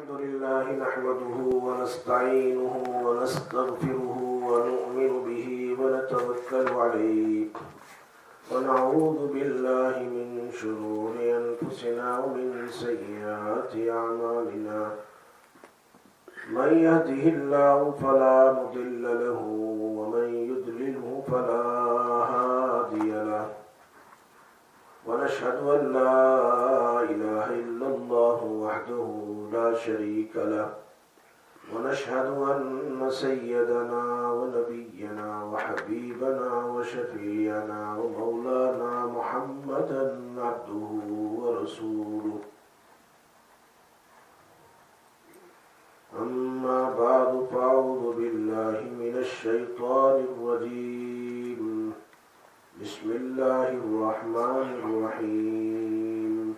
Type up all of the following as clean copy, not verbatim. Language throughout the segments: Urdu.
الحمد لله نحمده ونستعينه ونستغفره ونؤمن به ونتوكل عليه ونعوذ بالله من شرور أنفسنا ومن سيئات أعمالنا من يهده الله فلا مضل له ومن يضلله فلا هادي له ونشهد أن لا إله إلا الله وحده لا شريك له ونشهد أن سيدنا ونبينا وحبيبنا وشفيعنا ومولانا محمدا عبده ورسوله أما بعد فأعوذ بالله من الشيطان الرجيم بسم الله الرحمن الرحيم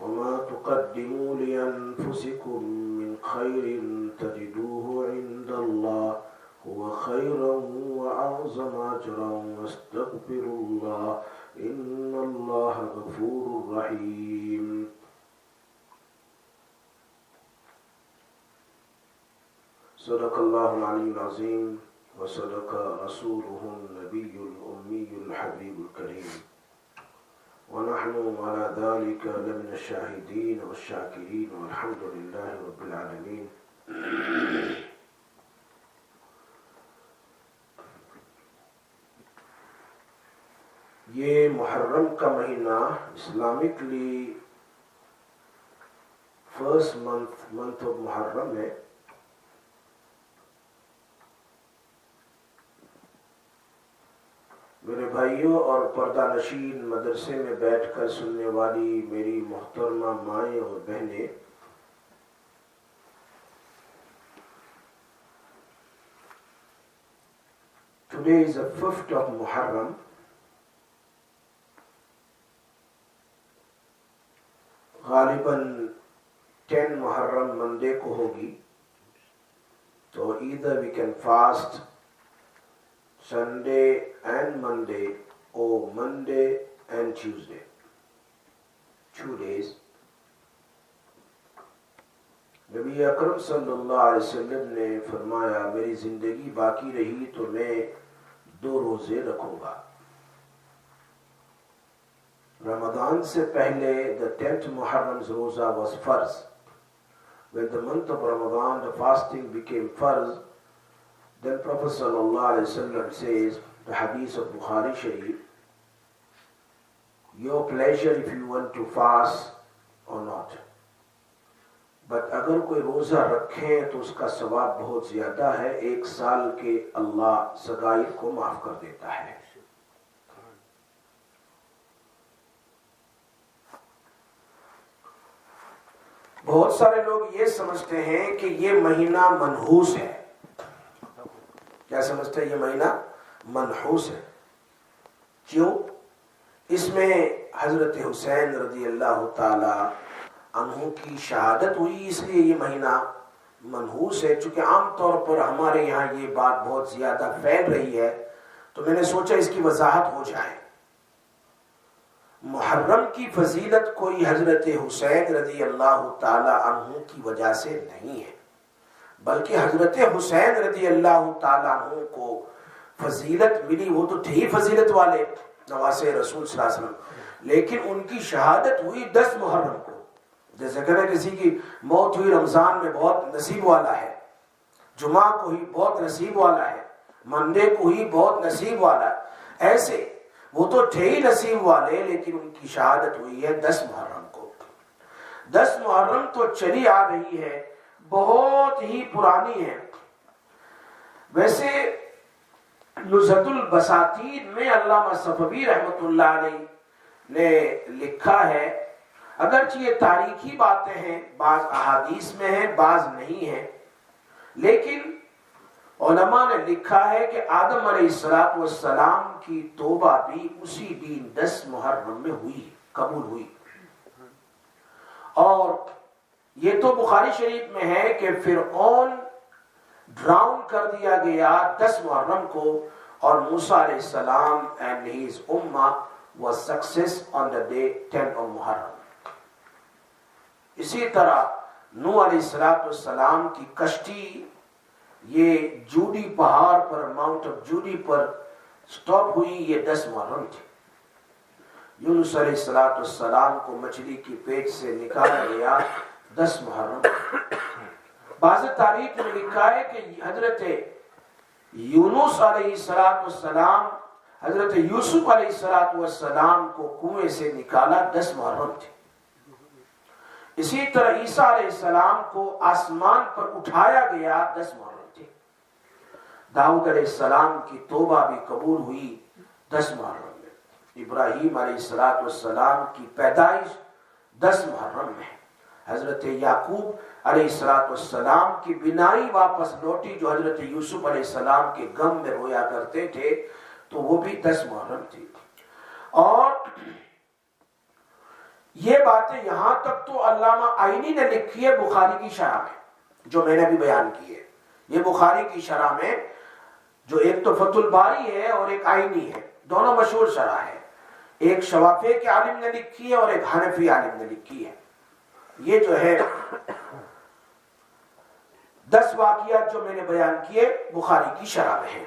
وما تقدموا لأنفسكم من خير تجدوه عند الله هو خيرا وأعظم أجرا واستغفروا الله إن الله غفور رحيم صدق الله العلي العظيم وصدق رسوله النبي الأمي الحبيب الكريم ونحن على ذلك لمن الشاهدين والشاكرين والحمد لله رب العالمين. یہ محرم کا مہینہ اسلامکلی فرسٹ منتھ آف محرم ہے. میرے بھائیوں اور پردہ نشین مدرسے میں بیٹھ کر سننے والی میری محترمہ مائیں اور بہنیں، today is the 5th of Muharram. غالباً 10 محرم منڈے کو ہوگی، تو either we can fast Sunday and Monday or Monday and Tuesday, 2 days. نبی اکرم صلی اللہ علیہ وسلم نے فرمایا میری زندگی باقی رہی تو میں 2 روزے رکھوں گا. رمضان سے پہلے the 10th Muharram's روزہ was فرض. When the month of Ramadan the fasting became فرض, then Prophet sallallahu alaihi wasallam says, the hadith of Bukhari Sharif, your pleasure if you want to fast or not. But اگر کوئی روزہ رکھے تو اس کا ثواب بہت زیادہ ہے، 1 سال کے اللہ صغائر کو معاف کر دیتا ہے. بہت سارے لوگ یہ سمجھتے ہیں کہ یہ مہینہ منحوس ہے. کیا سمجھتے ہیں؟ یہ مہینہ منحوس ہے. کیوں؟ اس میں حضرت حسین رضی اللہ تعالی عنہ کی شہادت ہوئی، اس لیے یہ مہینہ منحوس ہے. چونکہ عام طور پر ہمارے یہاں یہ بات بہت زیادہ پھیل رہی ہے، تو میں نے سوچا اس کی وضاحت ہو جائے. محرم کی فضیلت کوئی حضرت حسین رضی اللہ تعالی عنہ کی وجہ سے نہیں ہے، بلکہ حضرت حسین رضی اللہ تعالی عنہ کو فضیلت ملی. وہ تو تھے ہی فضیلت والے، نواسے رسول صلی اللہ علیہ وسلم، لیکن ان کی شہادت ہوئی 10 محرم کو. جیسے کہ کسی کی موت ہوئی رمضان میں بہت نصیب والا ہے، جمعہ کو ہی بہت نصیب والا ہے، منڈے کو ہی بہت نصیب والا ہے. ایسے وہ تو تھے ہی نصیب والے، لیکن ان کی شہادت ہوئی ہے 10 محرم کو. 10 محرم تو چلی آ رہی ہے، بہت ہی پرانی ہے. ویسے نزہۃ البساطین میں علامہ صفوی رحمۃ اللہ علیہ نے لکھا ہے، اگرچہ یہ تاریخی باتیں ہیں، بعض احادیث میں ہیں بعض نہیں ہیں، لیکن علماء نے لکھا ہے کہ آدم علیہ السلام کی توبہ بھی اسی دن 10 محرم میں ہوئی، قبول ہوئی. اور یہ تو بخاری شریف میں ہے کہ فرعون ڈراؤن کر دیا گیا 10 محرم کو، اور موسیٰ علیہ السلام and his ummah was success on the day 10 of Muharram. اسی طرح نوح علیہ السلام کی کشتی یہ جوڈی پہاڑ پر ماؤنٹ آف جوڈی پر سٹاپ ہوئی، یہ 10 محرم تھی. یونس علیہ السلام کو مچھلی کی پیٹ سے نکالا گیا 10 محرم. بعض تاریخ میں لکھا ہے کہ حضرت یونس علیہ السلام حضرت یوسف علیہ السلام کو کنویں سے نکالا 10 محرم تھی. اسی طرح عیسیٰ علیہ السلام کو آسمان پر اٹھایا گیا 10 محرم تھی. داؤد علیہ السلام کی توبہ بھی قبول ہوئی 10 محرم میں. ابراہیم علیہ السلام کی پیدائش 10 محرم میں. حضرت یعقوب علیہ السلام کی بینائی واپس لوٹی جو حضرت یوسف علیہ السلام کے غم میں رویا کرتے تھے، تو وہ بھی 10 محرم تھی. اور یہ باتیں یہاں تک تو علامہ آئینی نے لکھی ہے بخاری کی شرح میں، جو میں نے بھی بیان کی ہے. یہ بخاری کی شرح میں جو ایک تو فتح الباری ہے اور ایک آئینی ہے، دونوں مشہور شرح ہے. ایک شوافی کے عالم نے لکھی ہے اور ایک حنفی عالم نے لکھی ہے. یہ جو ہے 10 واقعات جو میں نے بیان کیے بخاری کی شرح میں ہیں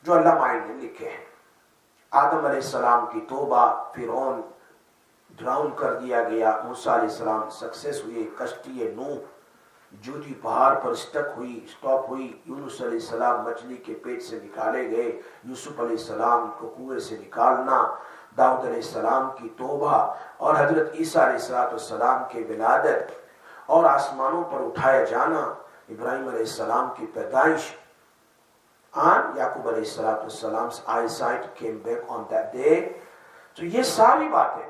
جو علامہ آئینی نے لکھے ہیں. آدم علیہ السلام کی توبہ، فرعون ڈراؤن کر دیا گیا، موسیٰ علیہ السلام سکسیس ہوئے، کشتی نوح جودی پہاڑ پر سٹاپ ہوئی، یونس علیہ السلام مچھلی کے پیٹ سے نکالے گئے، یوسف علیہ السلام کو کنویں سے نکالنا، داؤد علیہ السلام کی توبہ، اور حضرت عیسیٰ علیہ السلام کے ولادت اور آسمانوں پر اٹھایا جانا، ابراہیم علیہ السلام کی پیدائش، and یعقوب علیہ السلام's eyesight came back on that day. تو یہ ساری باتیں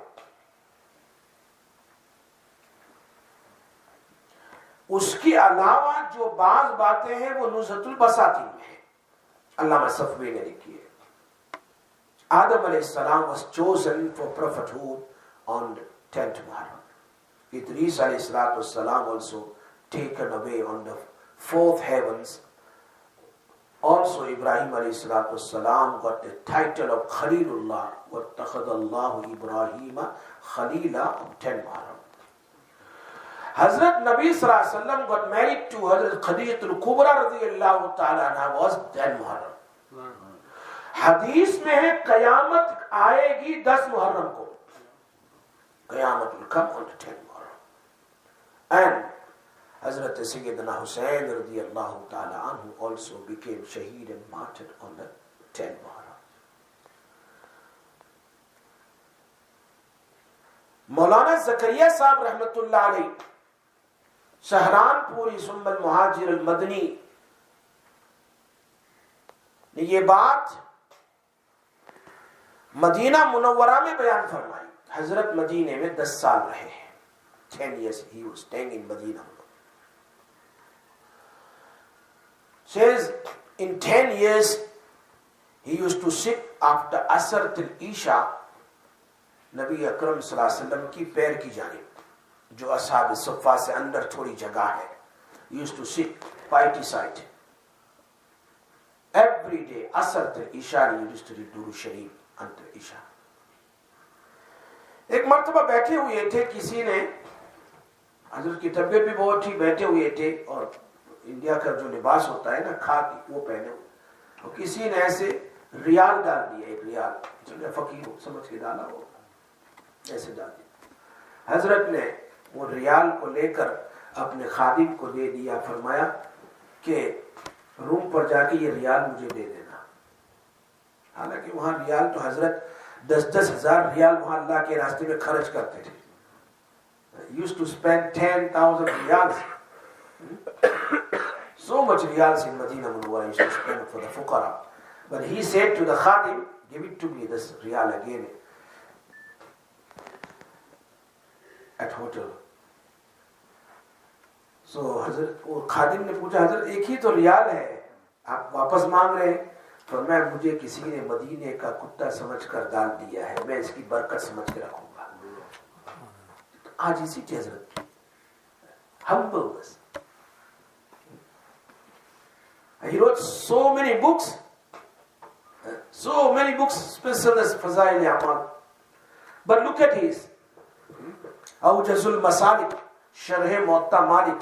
اس کے علاوہ جو بعض باتیں ہیں وہ نزہۃ البساطین میں ہیں، علامہ صفوی نے لکھی ہے. آدم علیہ السلام was chosen for prophethood on 10th Muharram. Idris علیہ السلام also taken away on the 4th heavens. Also Ibrahim علیہ السلام got the title of Khalilullah, وَاتَّخَذَ اللَّهُ إِبْرَاهِيمَ خَلِيلًا on 10 Muharram. حضرت نبی صلی اللہ علیہ وسلم got married to حضرت خدیجۃ الکبریٰ رضی اللہ تعالیٰ عنہ was 10 محرم. حدیث میں ہے قیامت آئے گی 10 محرم کو. قیامت will come on 10 Muharram. And حضرت سیدنا حسین رضی اللہ تعالیٰ عنہ also became shaheed and martyred on the 10 محرم. مولانا زکریا صاحب رحمت اللہ علیہ سہران پوری ثم المہاجر المدنی نے یہ بات مدینہ منورہ میں بیان فرمائی. حضرت مدینے میں 10 سال رہے ہیں. 10 years he was staying in Medina. Says in 10 years he used to sit after Asr till Isha نبی اکرم صلی اللہ علیہ وسلم کی پیر کی جانب جو اصحاب صفہ سے اندر تھوڑی جگہ ہے. used to sit piety side every day Asr till Isha he used to read Durud Sharif until Isha. ایک مرتبہ بیٹھے ہوئے تھے، کسی نے، حضرت کی طبیعت بھی بہت تھی، بیٹھے ہوئے تھے اور انڈیا کا جو لباس ہوتا ہے نا کھا کی وہ پہنے ہوئے، اور کسی نے ایسے ریال ڈال دیا، ایک ریال چلے فقیر ہو سمجھ کے ڈالا وہ ایسے ڈال دیا. حضرت نے وہ ریال کو لے کر اپنے خادم کو دے دیا، فرمایا کہ روم پر جا کے یہ ریال مجھے دے دینا. حالانکہ وہاں ریال تو حضرت 10,000 ریال وہاں اللہ کے راستے میں خرچ کرتے تھے. used to spend 10,000 riyals. So much riyals in Medina Munawwara used to spend for the fuqara. But he said to the khadim, give it to me this riyal again at hotel. So حضرت وہ خادم نے پوچھا، حضرت ایک ہی تو ریال ہے آپ واپس مانگ رہے ہیں؟ فرمایا مجھے کسی نے مدینے کا کتا سمجھ کر ڈال دیا ہے، میں اس کی برکت سمجھ کے رکھوں گا. آج اسی کی حضرت humbleness. He wrote so many books So many books specialize Fazail Amal. But look at his Awjazul Masalik, Sharh Muwatta Malik.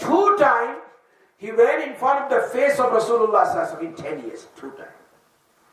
2 times he went in front of the face of Rasulullah sallallahu alaihi wasallam in 10 years, 2 times,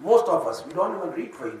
Most of us, we don't even read for him,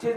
till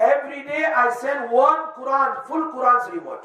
every day I send 1 Quran, full Quran's reward।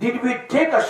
Did we take a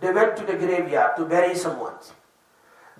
they went to the graveyard to bury someone।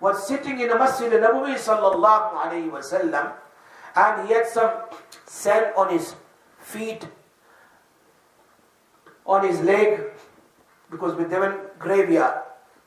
was sitting in the Masjid Nabawi sallallahu alayhi wa sallam, and he had some sand on his feet, on his leg, because with them graveyard,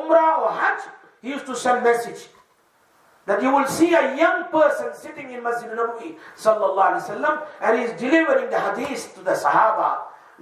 umrah or hajj, he used to send message that you will see a young person sitting in Masjid Nabawi sallallahu alaihi wasallam and he is delivering the hadith to the Sahaba.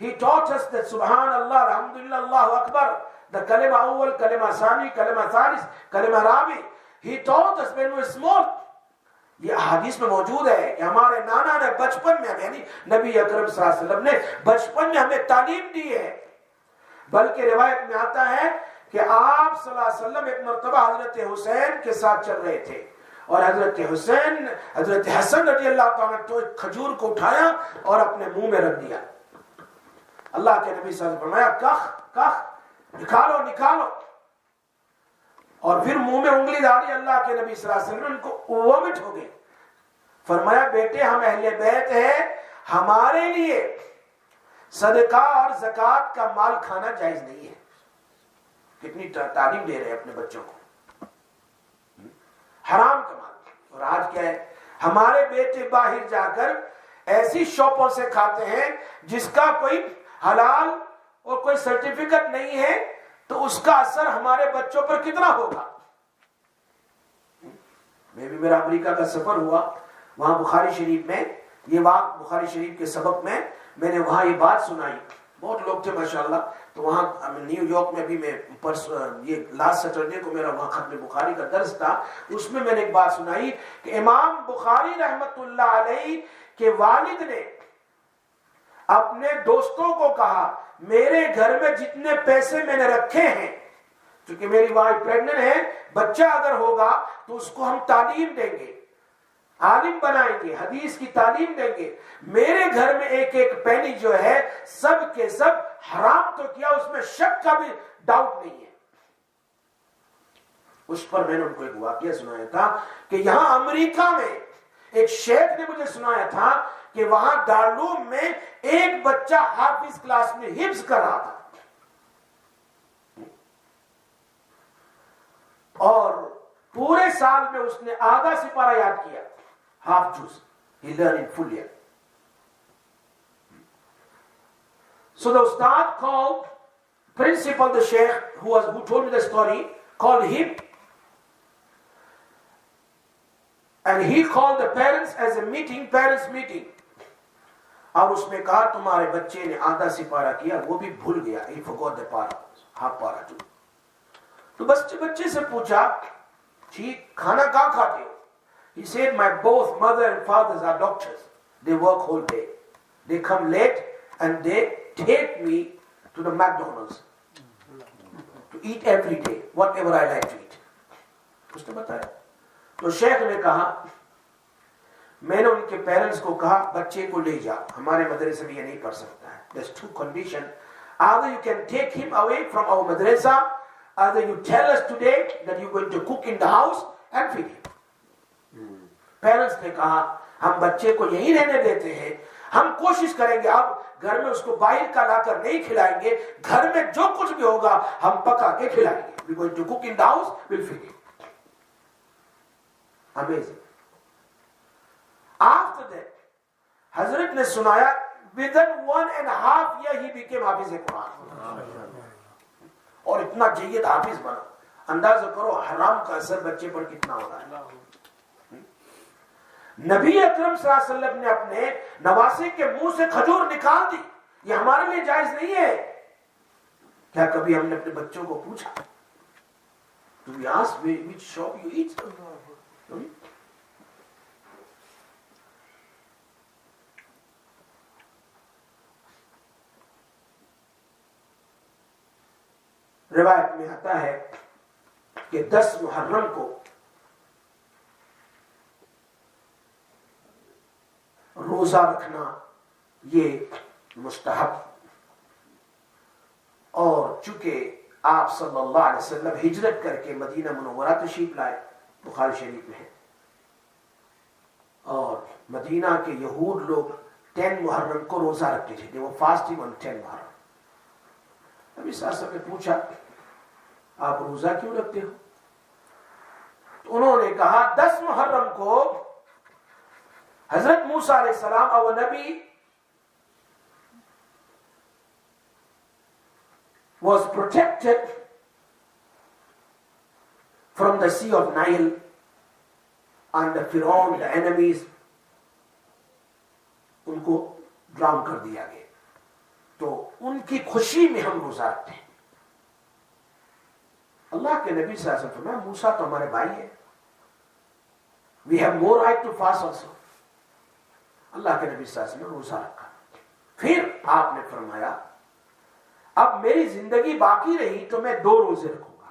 He taught us that subhanallah, alhamdulillah, Allahu akbar, the kalima awwal, kalima sani, kalima thalis, kalima rabi. He taught us when we were small. یہ حدیث میں موجود ہے کہ ہمارے نانا نے بچپن میں، یعنی نبی اکرم صلی اللہ علیہ وسلم نے بچپن میں ہمیں تعلیم دی ہے. بلکہ روایت میں آتا ہے کہ آپ صلی اللہ علیہ وسلم ایک مرتبہ حضرت حسین کے ساتھ چل رہے تھے اور حضرت حسین، حضرت حسن رضی اللہ تعالیٰ نے تو کھجور کو اٹھایا اور اپنے منہ میں رکھ دیا. اللہ کے نبی صلی اللہ علیہ وسلم نے فرمایا، کخ نکالو نکالو، اور پھر منہ میں انگلی ڈالی. اللہ کے نبی صلی اللہ علیہ وسلم ان کو وومٹ ہو گئی. فرمایا، بیٹے ہم اہل بیت ہیں، ہمارے لیے صدقہ اور زکوٰۃ کا مال کھانا جائز نہیں ہے. کتنی تعلیم دے رہے ہیں اپنے بچوں کو، حرام کا مال. اور آج کیا ہے، ہمارے بیٹے باہر جا کر ایسی شاپوں سے کھاتے ہیں جس کا کوئی حلال اور کوئی سرٹیفکیٹ نہیں ہے، تو اس کا اثر ہمارے بچوں پر کتنا ہوگا. میں بھی میرا امریکہ کا سفر ہوا، وہاں بخاری شریف میں یہ بات، بخاری شریف کے سبق میں نے وہاں یہ بات سنائی. بہت لوگ تھے ماشاءاللہ. تو وہاں نیو یارک میں بھی میں یہ لاسٹ سیٹرڈے کو میرا وہاں ختم بخاری کا درس تھا، اس میں نے ایک بات سنائی کہ امام بخاری رحمت اللہ علیہ کے والد نے اپنے دوستوں کو کہا، میرے گھر میں جتنے پیسے میں نے رکھے ہیں، کیونکہ میری وائف پریگننٹ ہے، بچہ اگر ہوگا تو اس کو ہم تعلیم دیں گے، عالم بنائیں گے، حدیث کی تعلیم دیں گے، میرے گھر میں ایک ایک پینی جو ہے سب کے سب حرام تو کیا، اس میں شک کا بھی ڈاؤٹ نہیں ہے. اس پر میں نے ان کو ایک واقعہ سنایا تھا کہ یہاں امریکہ میں ایک شیخ نے مجھے سنایا تھا کہ وہاں دارالعلوم میں ایک بچہ حافظ کلاس میں حفظ کر رہا تھا اور پورے سال میں اس نے آدھا سپارہ یاد کیا، half juz. He learned it fully. So the ustad called, principal, the sheikh who told me the story, called him, and he called the parents as a meeting, parents meeting. اور اس میں کہا تمہارے بچے نے آدھا سپارہ کیا, وہ بھی بھول گیا, he forgot the para, half para too. تو بچے سے پوچھا ٹھیک کھانا کہاں کھاتے ہو؟ He said my both mother and fathers are doctors, they work whole day, they come late and they take me to the McDonald's to eat every day whatever I like to eat. اس نے بتایا. تو شیخ نے کہا میں نے ان کے پیرنٹس کو کہا بچے کو لے جا, ہمارے مدرسے میں یہ نہیں پڑھ سکتا ہے. There's two conditions, either you can take him away from our madrasa, either you tell us today that you're going to cook in the house and feed him. Parents نے کہا ہم بچے کو یہی رہنے دیتے ہیں, ہم کوشش کریں گے اب گھر میں اس کو باہر کا لا کر نہیں کھلائیں گے, گھر میں جو کچھ بھی ہوگا ہم پکا کے کھلائیں گے. We're going to cook in the house, we'll feed him. Amazing. After that, حضرت نے سنایا within 1.5 year he became حافظ قرآن, اور اتنا جید حافظ بنا. اندازہ کرو حرام کا اثر بچے پر کتنا ہو رہا ہے. نبی اکرم صلی اللہ علیہ وسلم نے اپنے نواسے کے منہ سے کھجور نکال دی, یہ ہمارے لیے جائز نہیں ہے. کیا کبھی ہم نے اپنے بچوں کو پوچھا Do we ask which shop you eat? روایت میں آتا ہے کہ 10 محرم کو روزہ رکھنا یہ مستحب, اور چونکہ آپ صلی اللہ علیہ وسلم ہجرت کر کے مدینہ منورہ تشریف لائے, بخاری شریف میں ہے, اور مدینہ کے یہود لوگ 10 محرم کو روزہ رکھتے تھے. وہ فاسٹنگ on 10 محرم. نبی صلی اللہ علیہ وسلم نے پوچھا آپ روزہ کیوں رکھتے ہو؟ تو انہوں نے کہا 10 محرم کو حضرت موسیٰ علیہ السلام اور نبی was protected from the sea of Nile and the Pharaoh, the enemies, ان کو ڈراؤن کر دیا گیا. تو ان کی خوشی میں ہم روزہ رکھتے ہیں. اللہ کے نبی صلی اللہ علیہ وسلم فرمایا موسیٰ تو ہمارے بھائی ہے, we have more right to fast also. اللہ کے نبی صلی اللہ علیہ وسلم نے روزہ رکھا. پھر آپ نے فرمایا اب میری زندگی باقی رہی تو میں 2 روزے رکھوں گا,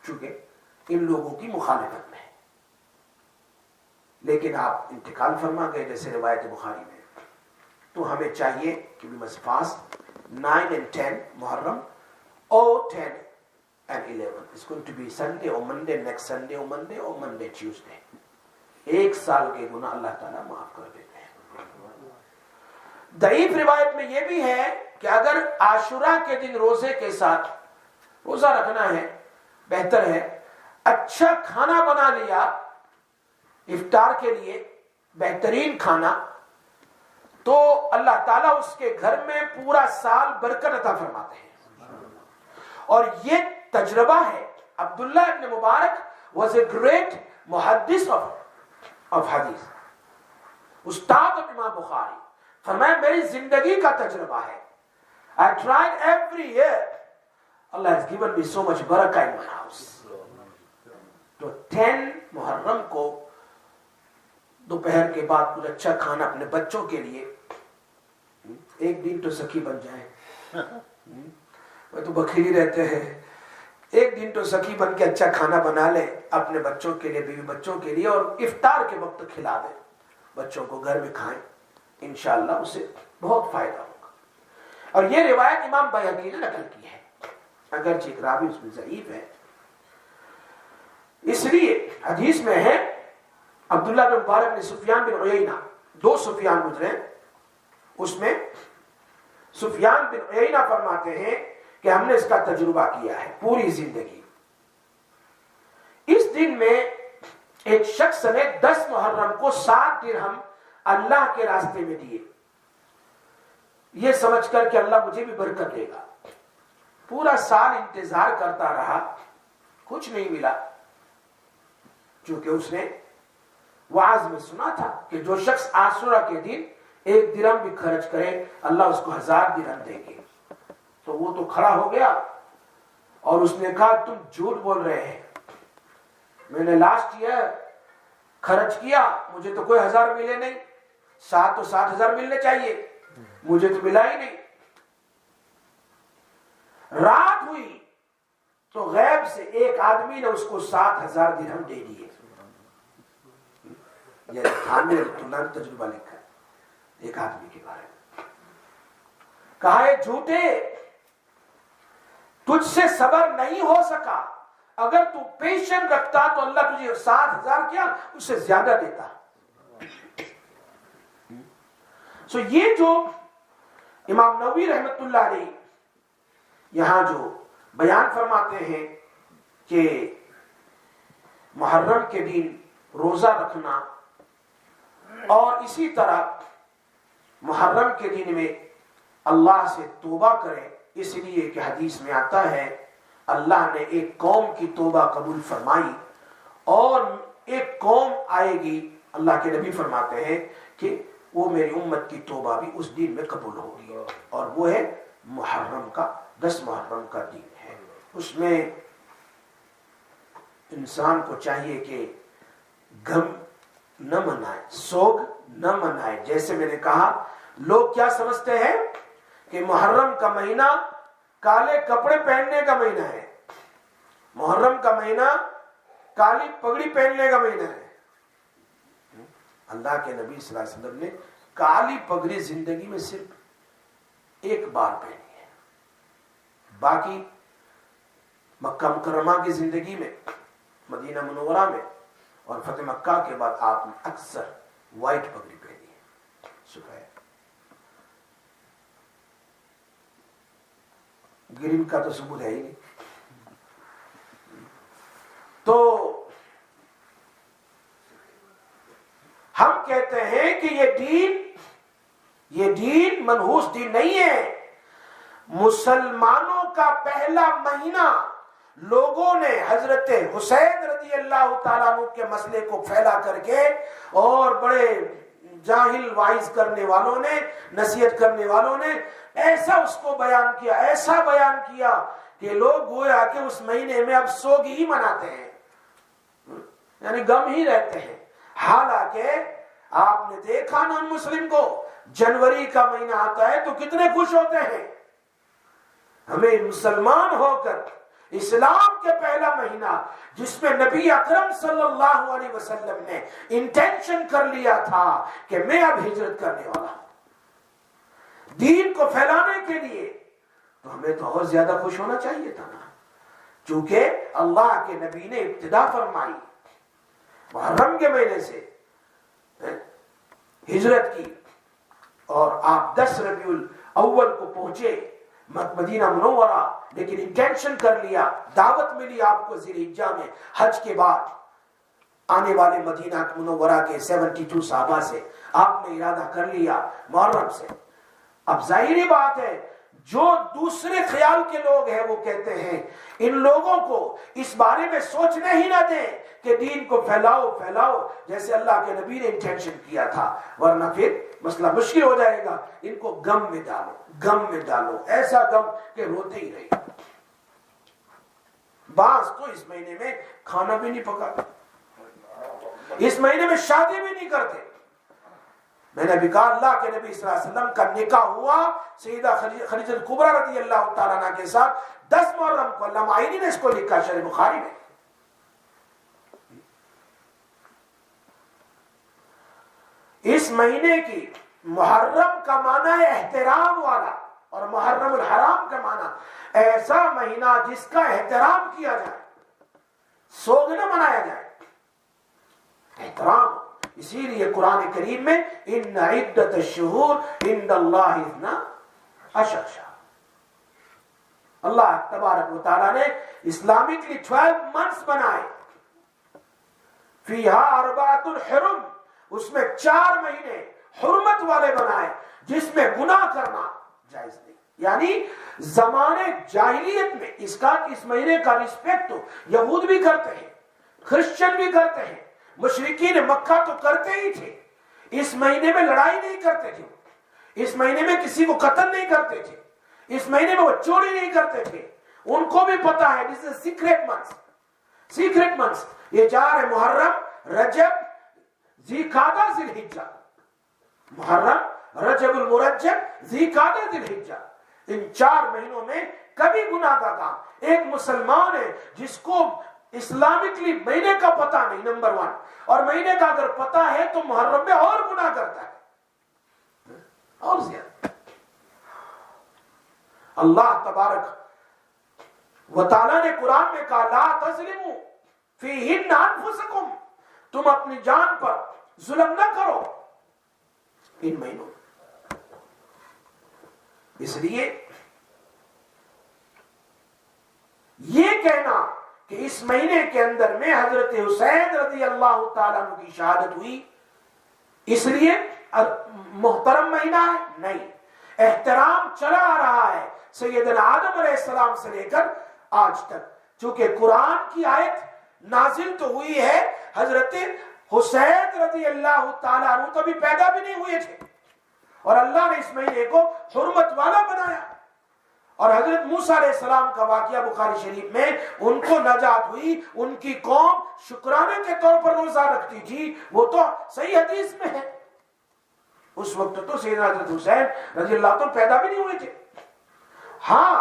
چونکہ ان لوگوں کی مخالفت میں ہے. لیکن آپ انتقال فرما گئے جیسے روایت بخاری میں. تو ہمیں چاہیے کہ we must fast 9 and 10 Muharram or 10 and 11. It's going to be Sunday or Monday, next Sunday or Monday or Monday, Tuesday. 1 سال کے گناہ اللہ تعالیٰ معاف کر دیتے ہیں. ضعیف روایت میں یہ بھی ہے کہ اگر عاشورہ کے دن روزے کے ساتھ روزہ رکھنا ہے, بہتر ہے اچھا کھانا بنا لیا افطار کے لیے, بہترین کھانا, تو اللہ تعالیٰ اس کے گھر میں پورا سال برکت عطا فرماتے ہیں. اور یہ تجربہ ہے. عبداللہ ابن مبارک was a great محدث of حدیث, استاد امام بخاری. فرمایا میری زندگی کا تجربہ ہے. I tried every year. Allah has given me so much barakah in my house. تو 10 محرم کو دوپہر کے بعد کچھ اچھا کھانا اپنے بچوں کے لیے, 1 دن تو سخی بن جائے, وہ تو بخیلی رہتے ہیں, 1 دن تو سخی بن کے اچھا کھانا بنا لے اپنے بچوں کے لیے, بیوی بچوں کے لیے, اور افطار کے وقت کھلا دے بچوں کو, گھر میں کھائیں, انشاءاللہ اسے بہت فائدہ ہوگا. اور یہ روایت امام بیہقی نے نقل کی ہے, اگرچہ ایک راوی اس میں ضعیف ہے. اس لیے حدیث میں ہے عبداللہ بن مبارک نے سفیان بن عیینہ, 2 سفیان گزرے, اس میں سفیان بن عیینہ فرماتے ہیں کہ ہم نے اس کا تجربہ کیا ہے پوری زندگی. اس دن میں ایک شخص نے 10 محرم کو 7 درہم اللہ کے راستے میں دیے, یہ سمجھ کر کہ اللہ مجھے بھی برکت دے گا. پورا سال انتظار کرتا رہا, کچھ نہیں ملا, چونکہ اس نے وعظ میں سنا تھا کہ جو شخص عاشورہ کے دن 1 درہم بھی خرچ کرے اللہ اس کو 1000 درہم دے گے. تو وہ تو کھڑا ہو گیا اور اس نے کہا تم جھوٹ بول رہے ہیں, میں نے لاسٹ ایئر خرچ کیا, مجھے تو کوئی 1000 ملے نہیں, 7 تو 60,000 ملنے چاہیے, مجھے تو ملا ہی نہیں. رات ہوئی تو غیب سے ایک آدمی نے اس کو 7,000 درہم دے دیے. یہ عامر طولان تجربہ لکھا ہے ایک آدمی کے بارے میں. کہا ہے جھوٹے, تجھ سے صبر نہیں ہو سکا, اگر تو پیشن رکھتا تو اللہ تجھے 7,000 کیا اس سے زیادہ دیتا. سو یہ جو امام نووی رحمت اللہ علیہ یہاں جو بیان فرماتے ہیں کہ محرم کے دن روزہ رکھنا اور اسی طرح محرم کے دن میں اللہ سے توبہ کریں, اس لیے کہ حدیث میں آتا ہے اللہ نے ایک قوم کی توبہ قبول فرمائی اور ایک قوم آئے گی, اللہ کے نبی فرماتے ہیں کہ وہ میری امت کی توبہ بھی اس دن میں قبول ہوگی, اور وہ ہے محرم کا 10 محرم کا دن ہے. اس میں انسان کو چاہیے کہ غم نہ منائے, سوگ نہ منائے. جیسے میں نے کہا لوگ کیا سمجھتے ہیں کہ محرم کا مہینہ کالے کپڑے پہننے کا مہینہ ہے, محرم کا مہینہ کالی پگڑی پہننے کا مہینہ ہے. اللہ کے نبی صلی اللہ علیہ وسلم نے کالی پگڑی زندگی میں صرف ایک بار پہنی ہے, باقی مکہ مکرمہ کی زندگی میں, مدینہ منورہ میں اور فتح مکہ کے بعد آپ نے اکثر وائٹ پگڑی پہنی ہے, سفید. گرین کا تو ثبوت ہے ہی نہیں. تو ہم کہتے ہیں کہ یہ دین منحوس دین نہیں ہے. مسلمانوں کا پہلا مہینہ لوگوں نے حضرت حسین رضی اللہ تعالیٰ عنہ کے مسئلے کو پھیلا کر کے اور بڑے جاہل وائز کرنے والوں نے, نصیحت کرنے والوں نے ایسا اس کو بیان کیا, ایسا بیان کیا کہ لوگ گویا کہ اس مہینے میں اب سوگ ہی مناتے ہیں, یعنی غم ہی رہتے ہیں. حالانکہ آپ نے دیکھا نان مسلم کو جنوری کا مہینہ آتا ہے تو کتنے خوش ہوتے ہیں. ہمیں مسلمان ہو کر اسلام کے پہلا مہینہ جس میں نبی اکرم صلی اللہ علیہ وسلم نے انٹینشن کر لیا تھا کہ میں اب ہجرت کرنے والا ہوں دین کو پھیلانے کے لیے, تو ہمیں تو اور زیادہ خوش ہونا چاہیے تھا نا, چونکہ اللہ کے نبی نے ابتدا فرمائی محرم کے مہینے سے ہجرت کی اور آپ 10 ربیع الاول کو پہنچے مدینہ منورہ, لیکن انٹینشن کر لیا, دعوت ملی آپ کو ذوالحجہ میں حج کے بعد آنے والے مدینہ منورہ کے 72 صحابہ سے آپ نے ارادہ کر لیا محرم سے. اب ظاہری بات ہے جو دوسرے خیال کے لوگ ہیں وہ کہتے ہیں ان لوگوں کو اس بارے میں سوچنے ہی نہ دیں کہ دین کو پھیلاؤ جیسے اللہ کے نبی نے انٹینشن کیا تھا, ورنہ پھر مسئلہ مشکل ہو جائے گا. ان کو غم میں ڈالو, ایسا غم کہ روتے ہی رہے. بعض تو اس مہینے میں کھانا بھی نہیں پکاتے, اس مہینے میں شادی بھی نہیں کرتے. میں نے بھی کہا اللہ کے نبی صلی اللہ علیہ وسلم کا نکاح ہوا سیدہ خدیجہ کبریٰ رضی اللہ تعالیٰ عنہ کے ساتھ 10 محرم کو. علامہ آئینی نے اس کو لکھا شرح بخاری میں. اس مہینے کی محرم کا معنی ہے احترام والا, اور محرم الحرام کا معنی ایسا مہینہ جس کا احترام کیا جائے, سوگ نہ منایا جائے, احترام. اسی لیے قرآن کریم میں ان عدت الشہور عند اللہ 12 شہر, اللہ تبارک و تعالیٰ نے اسلامکلی 12 منتھس بنائے. فیہا 4 حرم, اس میں 4 مہینے حرمت والے بنائے جس میں گناہ کرنا جائز نہیں. یعنی زمانے جاہلیت میں اس مہینے کا رسپیکٹ تو یہود بھی کرتے ہیں, کرسچن بھی کرتے ہیں, مشرکین مکہ تو کرتے ہی تھے. اس مہینے میں لڑائی نہیں کرتے تھے، اس مہینے میں کسی کو قتل نہیں کرتے تھے، اس مہینے میں وہ چوری نہیں کرتے تھے. ان کو بھی پتا ہے دس از سیکریٹ منتھ. سیکریٹ منتھ یہ 4 ہے: محرم، رجب، ذی قعدہ، ذی الحجہ. محرم، رجب المرجب، ذی قعدہ، ذی الحجہ. ان 4 مہینوں میں کبھی گناہ کا کام. ایک مسلمان ہے جس کو اسلامکلی مہینے کا پتہ نہیں، نمبر 1، اور مہینے کا اگر پتہ ہے تو محرم میں اور گناہ کرتا ہے اور زیادہ. اللہ تبارک و تعالیٰ نے قرآن میں کہا لا تظلموا فیہن انفسکم، تم اپنی جان پر ظلم نہ کرو ان مہینوں. اس لیے یہ کہنا کہ اس مہینے کے اندر میں حضرت حسین رضی اللہ تعالیٰ عنہ کی شہادت ہوئی اس لیے محترم مہینہ ہے، نہیں. احترام چلا آ رہا ہے سیدنا آدم علیہ السلام سے لے کر آج تک، چونکہ قرآن کی آیت نازل تو ہوئی ہے. حضرت حسین رضی اللہ تعالیٰ عنہ تو بھی پیدا بھی نہیں ہوئے تھے اور اللہ نے اس مہینے کو حرمت والا بنایا. اور حضرت موسیٰ علیہ السلام کا واقعہ بخاری شریف میں، ان کو نجات ہوئی، ان کی قوم شکرانے کے طور پر روزہ رکھتی تھی، وہ تو صحیح حدیث میں ہے. اس وقت تو سیدنا حضرت حسین رضی اللہ عنہ پیدا بھی نہیں ہوئے تھے. ہاں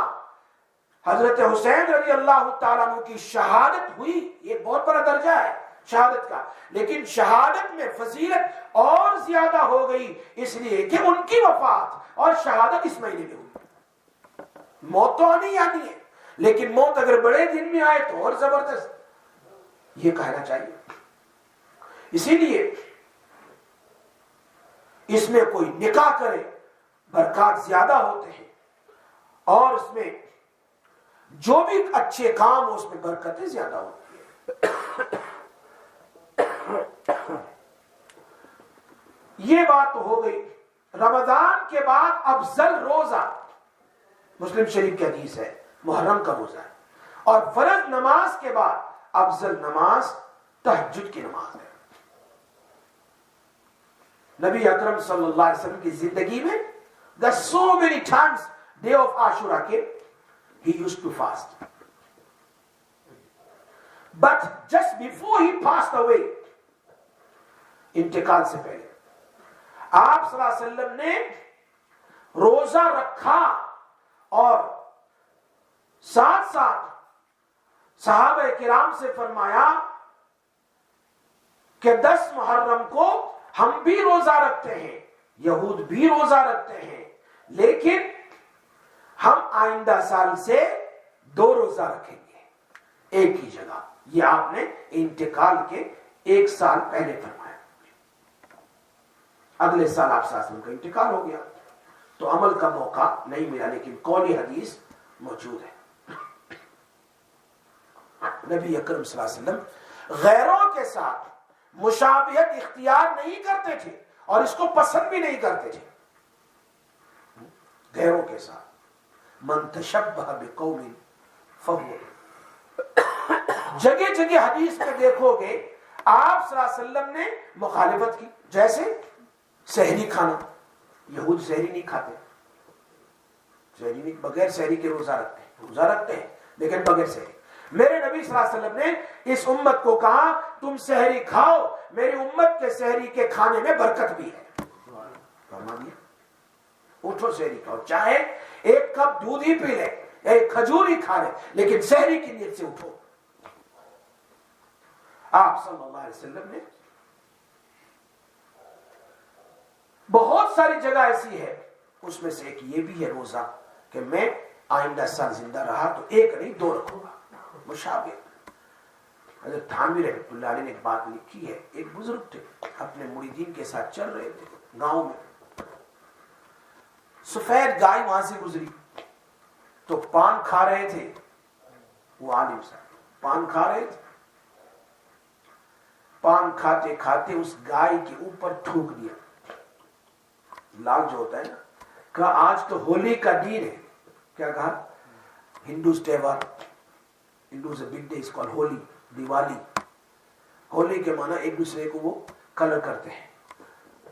حضرت حسین رضی اللہ تعالیٰ عنہ کی شہادت ہوئی، یہ بہت بڑا درجہ ہے شہادت کا، لیکن شہادت میں فضیلت اور زیادہ ہو گئی اس لیے کہ ان کی وفات اور شہادت اس مہینے میں ہوئی. موت تو آنی آنی ہے، لیکن موت اگر بڑے دن میں آئے تو اور زبردست، یہ کہنا چاہیے. اسی لیے اس میں کوئی نکاح کرے برکات زیادہ ہوتے ہیں، اور اس میں جو بھی اچھے کام ہو اس میں برکتیں زیادہ ہوتی ہیں. یہ بات تو ہو گئی. رمضان کے بعد افضل روزہ مسلم شریف کی حدیث ہے محرم کا روزہ ہے، اور فرض نماز کے بعد افضل نماز تہجد کی نماز ہے. نبی اکرم صلی اللہ علیہ وسلم کی زندگی میں there are so many times day of Ashura came he used to fast, but just before he passed away انتقال سے پہلے آپ صلی اللہ علیہ وسلم نے روزہ رکھا اور ساتھ ساتھ صحابہ کرام سے فرمایا کہ 10 محرم کو ہم بھی روزہ رکھتے ہیں، یہود بھی روزہ رکھتے ہیں، لیکن ہم آئندہ سال سے 2 روزہ رکھیں گے ایک ہی جگہ. یہ آپ نے انتقال کے 1 سال پہلے فرمایا. اگلے سال آپ صلی اللہ علیہ وسلم کا انتقال ہو گیا تو عمل کا موقع نہیں ملا، لیکن قولی حدیث موجود ہے. نبی اکرم صلی اللہ علیہ وسلم غیروں کے ساتھ مشابہت اختیار نہیں کرتے تھے اور اس کو پسند بھی نہیں کرتے تھے. غیروں کے ساتھ من تشبہ بقوم فہو، جگہ جگہ حدیث میں دیکھو گے آپ صلی اللہ علیہ وسلم نے مخالفت کی. جیسے سحری کھانا، یہود سحری نہیں کھاتے، سحری نہیں، بغیر سحری کے روزہ رکھتے ہیں لیکن بغیر سحری. میرے نبی صلی اللہ علیہ وسلم نے اس امت کو کہا تم سحری کھاؤ، میری امت کے سحری کے کھانے میں برکت بھی ہے. فرما دیا اٹھو سحری کھاؤ، چاہے 1 کپ دودھ ہی پی لے، ایک کھجور ہی کھا لے، لیکن سحری کی نیت سے اٹھو. آپ صلی اللہ علیہ وسلم نے بہت ساری جگہ ایسی ہے، اس میں سے ایک یہ بھی ہے روزہ کہ میں آئندہ سال زندہ رہا تو 1 نہیں 2 رکھوں گا. مشابہ حضرت تھانوی رحمۃ اللہ علیہ نے ایک بات لکھی ہے. ایک بزرگ تھے، اپنے مریدین کے ساتھ چل رہے تھے گاؤں میں، سفید گائے وہاں سے گزری تو پان کھا رہے تھے. وہ عالم صاحب پان کھا رہے تھے، پان کھاتے کھاتے اس گائے کے اوپر تھوک دیا. لال جو ہوتا ہے نا، کہا آج تو ہولی کا دن ہے. کیا کہا؟ ہندوز تہوار، ہندوز بگ ڈے، اس کو ہولی، دیوالی. ہولی کے معنی ایک دوسرے کو وہ کلر کرتے ہیں.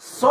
100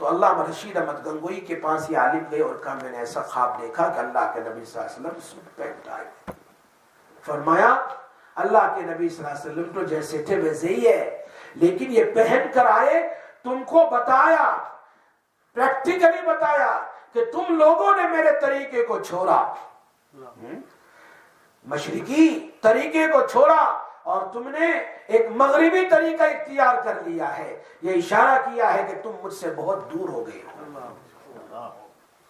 تو علامہ رشید احمد گنگوئی کے پاس یہ عالم گئے اور کہا میں نے ایسا خواب دیکھا کہ اللہ کے نبی صلی اللہ علیہ وسلم سوٹ پہن کے آئے. فرمایا اللہ کے نبی صلی اللہ علیہ وسلم تو جیسے تھے ویسے ہی ہے، لیکن یہ پہن کر آئے، تم کو بتایا، پریکٹیکلی بتایا کہ تم لوگوں نے میرے طریقے کو چھوڑا، مشرقی طریقے کو چھوڑا اور تم نے ایک مغربی طریقہ اختیار کر لیا ہے. یہ اشارہ کیا ہے کہ تم مجھ سے بہت دور ہو گئے ہو،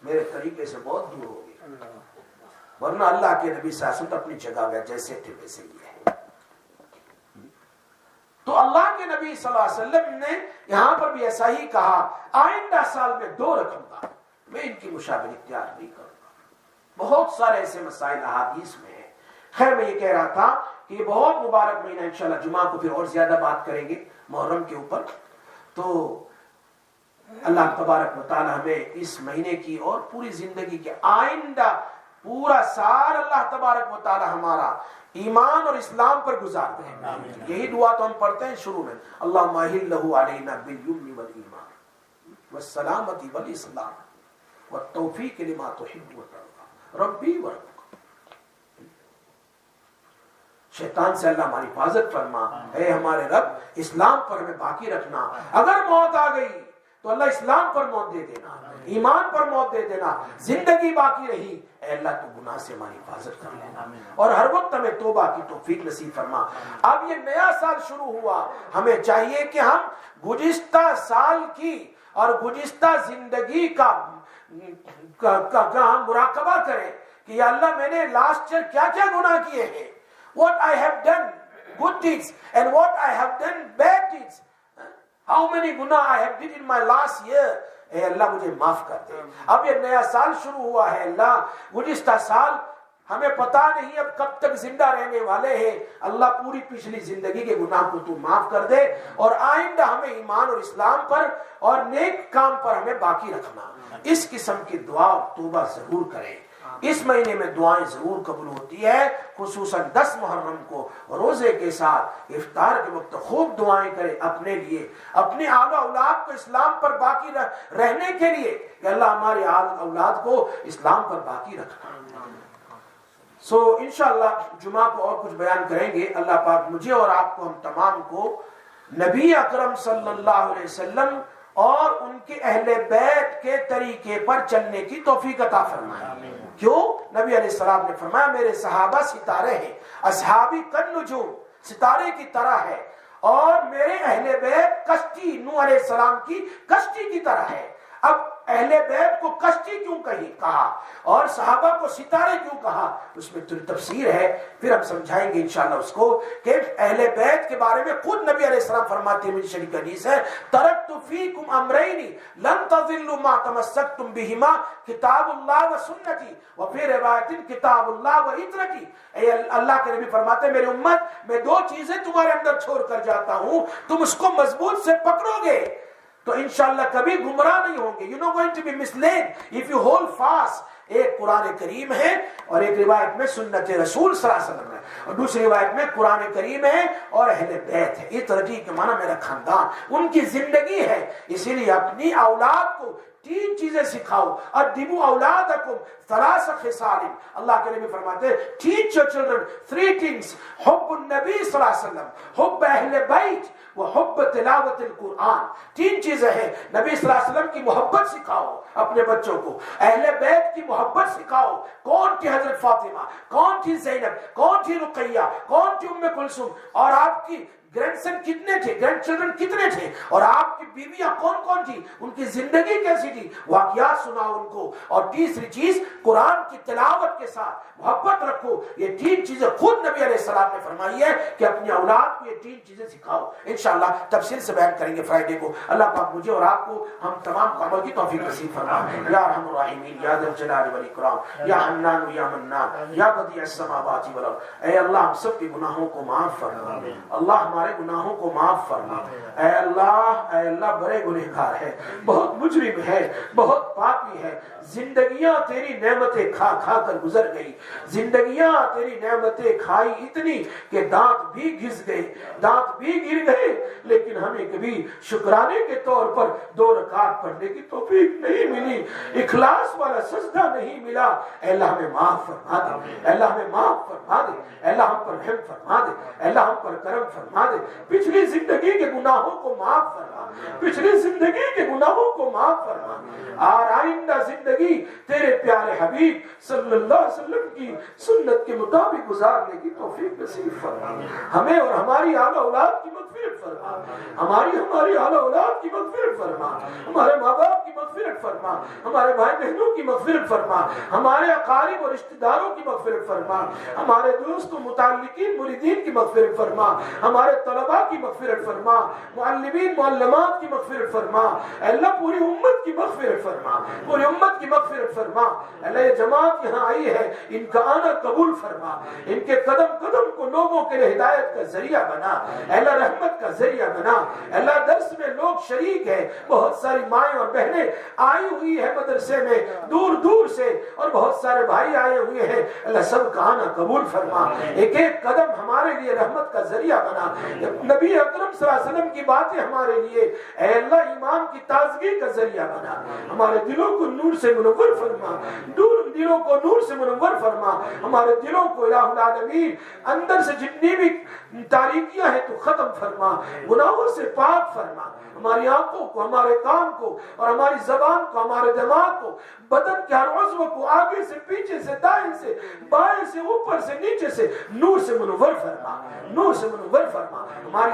میرے طریقے سے بہت دور ہو گئے، ورنہ اللہ کے نبی صلی اللہ علیہ وسلم اپنی جگہ جیسے تھے ویسے ہی ہے. تو اللہ کے نبی صلی اللہ علیہ وسلم نے یہاں پر بھی ایسا ہی کہا، آئندہ سال میں 2 رکھوں گا، میں ان کی مشابہت اختیار نہیں کروں گا. بہت سارے ایسے مسائل احادیث میں ہیں. خیر میں یہ کہہ رہا تھا کہ یہ بہت مبارک مہینہ، انشاءاللہ جمعہ کو پھر اور زیادہ بات کریں گے محرم کے اوپر. تو اللہ تبارک و تعالی ہمیں اس مہینے کی اور پوری زندگی کے آئندہ پورا سال اللہ تبارک و تعالی ہمارا ایمان اور اسلام پر گزار دیں. یہی دعا تو ہم پڑھتے ہیں شروع میں، اللہم اہلہ علینا بالیمن والایمان والسلامتی والاسلام والتوفیق لما تحب وترضى ربی وربک. شیطان سے اللہ ہماری حفاظت فرما، اے ہمارے رب اسلام پر ہمیں باقی رکھنا. اگر موت آ گئی تو اللہ اسلام پر موت دے دینا، ایمان پر موت دے دینا. زندگی باقی رہی، اے اللہ تو گناہ سے ہماری حفاظت کر لینا اور ہر وقت ہمیں توبہ کی توفیق نصیب فرما. اب یہ نیا سال شروع ہوا، ہمیں چاہیے کہ ہم گزشتہ سال کی اور گزشتہ زندگی کا ہم مراقبہ کریں کہ یا اللہ میں نے لاسٹ ایئر کیا کیا گناہ کیے ہیں. What I have done good deeds and what I have done bad deeds. How many guna I have did in my last year. اے اللہ مجھے معاف کر دے. اب یہ نیا سال شروع ہوا ہے، اللہ گزشتہ سال ہمیں پتا نہیں اب کب تک زندہ رہنے والے ہیں. اللہ پوری پچھلی زندگی کے گناہ کو تو معاف کر دے اور آئندہ ہمیں ایمان اور اسلام پر اور نیک کام پر ہمیں باقی رکھنا. اس قسم کی دعا اور توبہ ضرور کریں. اس مہینے میں دعائیں ضرور قبول ہوتی ہے، خصوصاً 10 محرم کو روزے کے ساتھ افطار کے وقت خوب دعائیں کریں اپنے لیے، اپنے آل اولاد کو اسلام پر باقی رہنے کے لیے کہ اللہ ہمارے آل اولاد کو اسلام پر باقی رکھنا. انشاءاللہ جمعہ کو اور کچھ بیان کریں گے. اللہ پاک مجھے اور آپ کو، ہم تمام کو نبی اکرم صلی اللہ علیہ وسلم اور ان کے اہل بیت کے طریقے پر چلنے کی توفیق عطا فرمائے. کیوں؟ نبی علیہ السلام نے فرمایا میرے صحابہ ستارے ہیں، اصحابی کالنجوم، ستارے کی طرح ہے، اور میرے اہل بیت کشتی، نوح علیہ السلام کی کشتی کی طرح ہے. اب اہل بیت کو کشتی کیوں کہا اور صحابہ کو ستارے کیوں کہا، اس میں تفسیر ہے، پھر ہم سمجھائیں گے انشاءاللہ اس کو. کہ اہل بیت کے بارے میں خود نبی علیہ السلام فرماتے ہیں، مجھے شریف حدیث ہے، ترکت فیکم امرین لن تضلوا ما تمسکتم بہما کتاب اللہ و سنتی وفی روایت کتاب اللہ و عطرتی. اے اللہ کے نبی فرماتے ہیں میری امت، میں 2 چیزیں تمہارے اندر چھوڑ کر جاتا ہوں، تم اس کو مضبوط سے پکڑو گے تو انشاءاللہ کبھی گمراہ نہیں ہوں گے. You're not going to be misled if you hold fast. ایک قرآن کریم ہے اور ایک روایت میں سنت رسول صلی اللہ علیہ وسلم ہے اور دوسری روایت میں قرآن کریم ہے اور اہل بیت ہے. یہ ترجیح کے معنی میرا خاندان، ان کی زندگی ہے. اسی لیے اپنی اولاد کو 3 چیزیں سکھاؤ. ادبوا اولادکم 3 خصال. اللہ کے نبی فرماتے ہیں teach your children 3 things. حب النبی صلی اللہ علیہ وسلم، حب اہل بیت و حب تلاوت القرآن. 3 چیزیں ہیں. نبی صلی اللہ علیہ وسلم کی محبت سکھاؤ اپنے بچوں کو، اہل بیت کی محبت سکھاؤ. کون تھی حضرت فاطمہ، کون تھی زینب، کون تھی رقیہ، کون تھی ام کلثوم، اور آپ کی گرینڈ سن کتنے تھے، گرینڈ چلڈرن کتنے تھے، اور آپ کی بیویاں کون کون تھی، ان کی زندگی کیسی تھی، واقعات سناؤ ان کو. اور تیسری چیز قرآن کی تلاوت کے ساتھ محبت رکھو. یہ 3 چیزیں خود نبی علیہ السلام نے فرمائی ہے کہ اپنی اولاد کو یہ 3 چیزیں سکھاؤ. انشاءاللہ تفصیل سے بیان کریں گے فرائیڈے کو. اللہ پاک مجھے اور آپ کو، ہم تمام کو عمل کی توفیق نصیب فرمائے. یا ارحم الراحمین، یا ذا الجلال والاکرام، یا حنان یا منان، یا بدیع السماوات والارض. اے اللہ ہم سب کے گناہوں کو معاف فرما. اللہ ہمارے گناہوں کو معاف فرما۔ اے اللہ بڑے گنہگار ہے، بہت مجرم ہے، بہت پاپی ہے، زندگیاں تیری نعمتیں کھا کھا کر گزر گئی، زندگیاں تیری نعمتیں کھائی اتنی کہ دانت بھی گھس گئے، دانت بھی گر گئے، لیکن ہمیں کبھی شکرانے کے طور پر 2 رکعت پڑھنے کی توفیق نہیں ملی، اخلاص والا سجدہ نہیں ملا۔ اے اللہ ہمیں معاف فرما دے، اے اللہ ہمیں معاف فرما دے، اے اللہ ہم پر رحم فرما دے، اے اللہ ہم پر کرم فرما دے، پچھلی زندگی کے گناہوں کو معاف فرما، پچھلی زندگی کے گناہوں کو معاف فرما، اور آئندہ زندگی تیرے پیارے حبیب صلی اللہ علیہ وسلم کی سنت کے مطابق گزارنے کی توفیق نصیب فرما، ہمیں اور ہماری آل اولاد کی مغفرت فرما، ہماری آل اولاد کی مغفرت فرما، ہمارے ماں باپ کی مغفرت فرما، ہمارے بھائی بہنوں کی مغفرت فرما، ہمارے اقارب اور رشتہ داروں کی مغفرت فرما، ہمارے دوست و متعلقین مریدین کی مغفرت فرما، ہمارے طلباء کی مغفرت فرما، معلمین معلمات کی مغفرت فرما، اے اللہ پوری امت کی مغفرت فرما، پوری امت کی مغفرت فرما۔ اے اللہ یہ جماعت یہاں آئی ہے، ان کا آنا قبول فرما، ان کے قدم قدم کو لوگوں کے لیے ہدایت کا ذریعہ بنا، اے اللہ رحمت کا ذریعہ بنا۔ اے اللہ درس میں لوگ شریک ہیں، بہت ساری مائیں اور بہنیں آئی ہوئی ہے مدرسے میں دور دور سے، اور بہت سارے بھائی آئے ہوئے ہیں، اللہ سب کا آنا قبول فرما، ایک ایک قدم ہمارے لیے رحمت کا ذریعہ بنا، نبی اکرم صلی اللہ علیہ وسلم کی باتیں ہمارے لیے اے اللہ ایمان کی تازگی کا ذریعہ بنا، ہمارے دلوں کو نور سے منور فرما، دلوں کو نور سے منور فرما، ہمارے دلوں کو الہ العالمین اندر سے جتنی بھی تاریکیاں ہیں تو ختم فرما، گناہوں سے پاک فرما، ہماری آنکھوں کو، ہمارے کان کو، اور ہماری زبان کو، ہمارے دماغ کو، بدن کے ہر عضو کو آگے سے پیچھے سے دائیں سے بائیں سے اوپر سے نیچے سے نور سے منور فرما، نور سے منور فرما،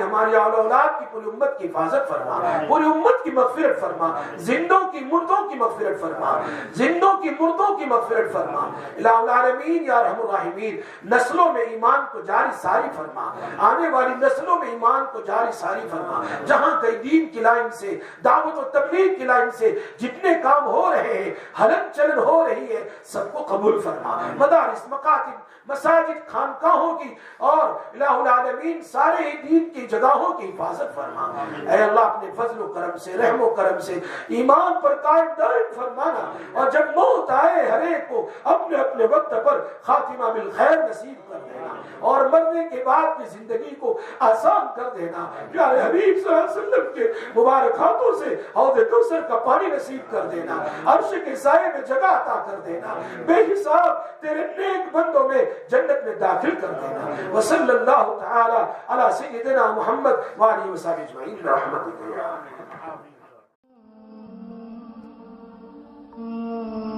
ہماری آل اولاد کی پوری امت کی حفاظت فرما، پوری امت کی مغفرت فرما، زندوں کی مردوں کی مغفرت فرما، زندوں کی مردوں کی مغفرت فرما، الہ العالمین یا ارحم الراحمین نسلوں میں ایمان کو جاری ساری فرما، آنے والی نسلوں میں ایمان کو جاری ساری فرما، جہاں کئی دین کی لائن سے، دعوت و تبلیغ کی لائن سے جتنے کام ہو رہے ہیں، ہلن چلن ہو رہی ہے، سب کو قبول فرما، مدارس، مکاتب، مساجد، خانقاہوں کی اور الہ العالمین سارے ہی دین کی جگہوں کی حفاظت فرما، اے اللہ اپنے فضل و کرم سے، رحم و کرم سے ایمان پر قائم دائم فرمانا، اور جب موت آئے ہر ایک کو اپنے اپنے وقت پر خاتمہ بالخیر نصیب کر دینا، اور مرنے کے بعد کی زندگی کو آسان کر دینا، پیارے حبیب صلی اللہ علیہ وسلم کے مبارک ہاتھوں سے حوض کوثر کا پانی نصیب کر دینا، عرش کے سائے میں جگہ عطا کر دینا، بے حساب تیرے نیک بندوں میں جنت میں داخل کر دینا، وصلی اللہ تعالی علی سیدنا محمد وآلہ وصحبہ اجمعین برحمتک یا ارحم الراحمین۔